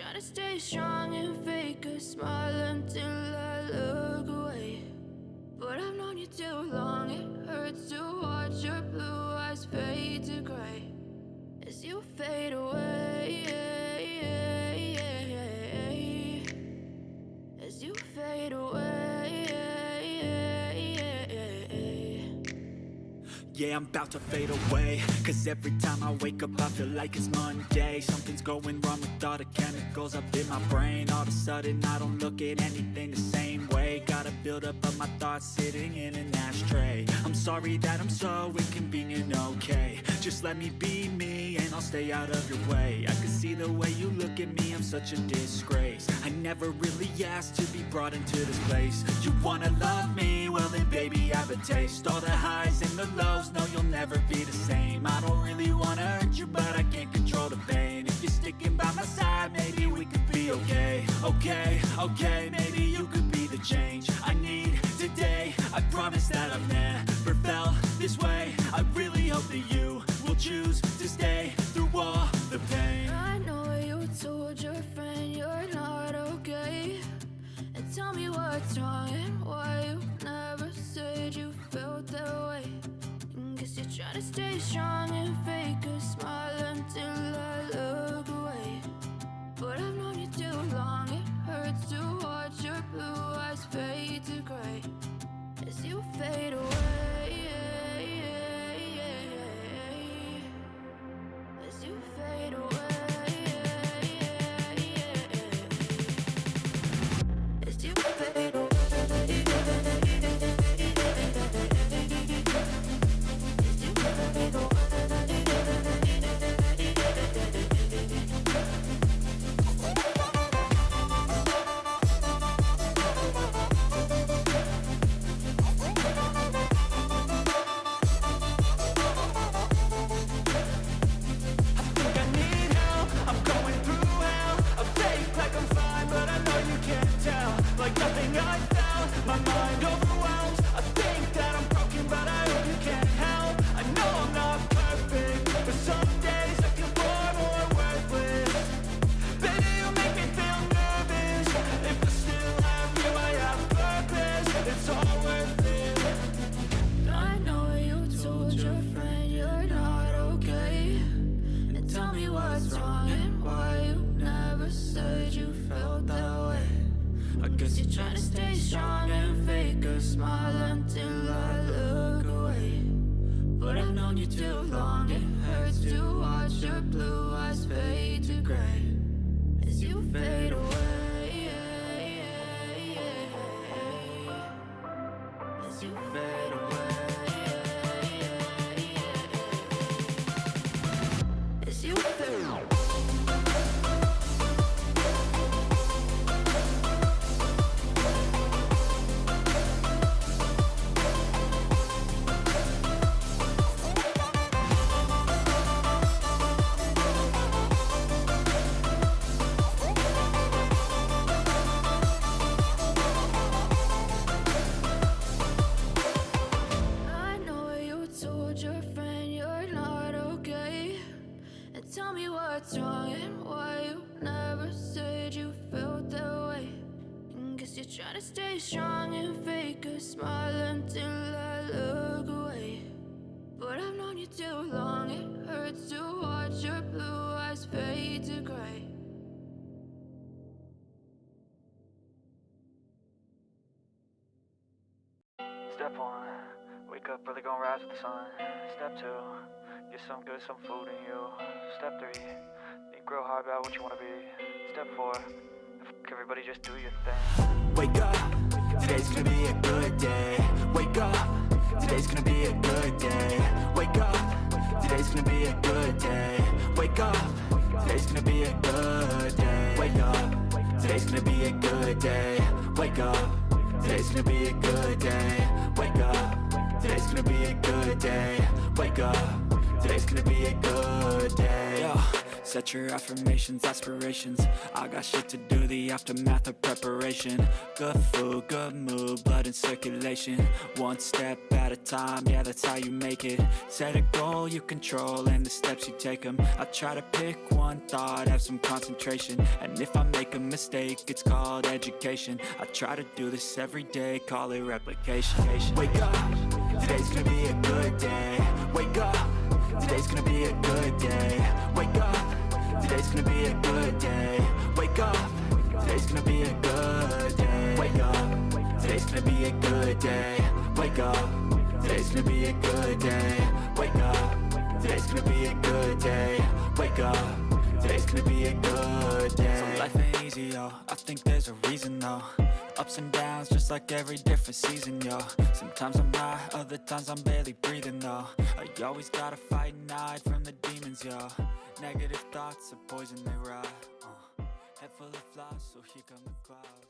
try to stay strong and fake a smile until I look away. But I've known you too long, it hurts to watch your blue eyes fade to gray as you fade away, as you fade away. Yeah, I'm about to fade away, cause every time I wake up I feel like it's Monday. Something's going wrong with all the chemicals up in my brain. All of a sudden I don't look at anything the same way. Got a buildup of my thoughts sitting in an ashtray. I'm sorry that I'm so inconvenient, okay. Just let me be me and I'll stay out of your way. I can see the way you look at me, I'm such a disgrace. I never really asked to be brought into this place. You wanna love me? Well then baby I have a taste. All the highs and the lows, no you'll never be the same. I don't really wanna hurt you but I can't control the pain. If you're sticking by my side maybe we could be okay. Okay, maybe you could be the change I need today. I promise that I've never felt this way. I really hope that you will choose to stay through all the pain. I know you told your friend you're not okay, and tell me what's wrong and why you never said you felt that way. Guess you're trying to stay strong and fake a smile until I look away. But I've known you too long, it hurts to watch your blue eyes fade to gray as you fade away, as you fade away, as you fade away. What's wrong and why you never said you felt that way? Guess you're trying to stay strong and fake a smile until I look away. But I've known you too long, it hurts to watch your blue eyes fade to gray. Step 1, wake up early, gonna rise with the sun. Step 2, get some good, some food in you. Step 3, think real hard about what you wanna be. Step 4, everybody just do your thing. Wake up, today's gonna be a good day. Wake up, today's gonna be a good day. Wake up, today's gonna be a good day. Wake up, today's gonna be a good day. Wake up, today's gonna be a good day. Wake up, today's gonna be a good day. Wake up, today's gonna be a good day. Wake up, today's gonna be a good day. Yo, Set your affirmations, aspirations. I got shit to do, the aftermath of preparation. Good food, good mood, blood in circulation. One step at a time, yeah, that's how you make it. Set a goal you control and the steps you take them. I try to pick one thought, have some concentration. And if I make a mistake, it's called education. I try to do this every day, call it replication. Wake up, today's gonna be a good day. Wake up, today's gonna be a good day. Wake up, today's gonna be a good day. Wake up, today's gonna be a good day. Wake up, today's gonna be a good day. Wake up, today's gonna be a good day. Wake up, today's gonna be a good day. Wake up, today's gonna be a good day. So life ain't easy, yo, I think there's a reason though. Ups and downs, just like every different season, yo. Sometimes I'm high, other times I'm barely breathing, though. I always gotta fight and hide from the demons, yo. Negative thoughts are poison, they rot. Head full of flies, so here come the clouds.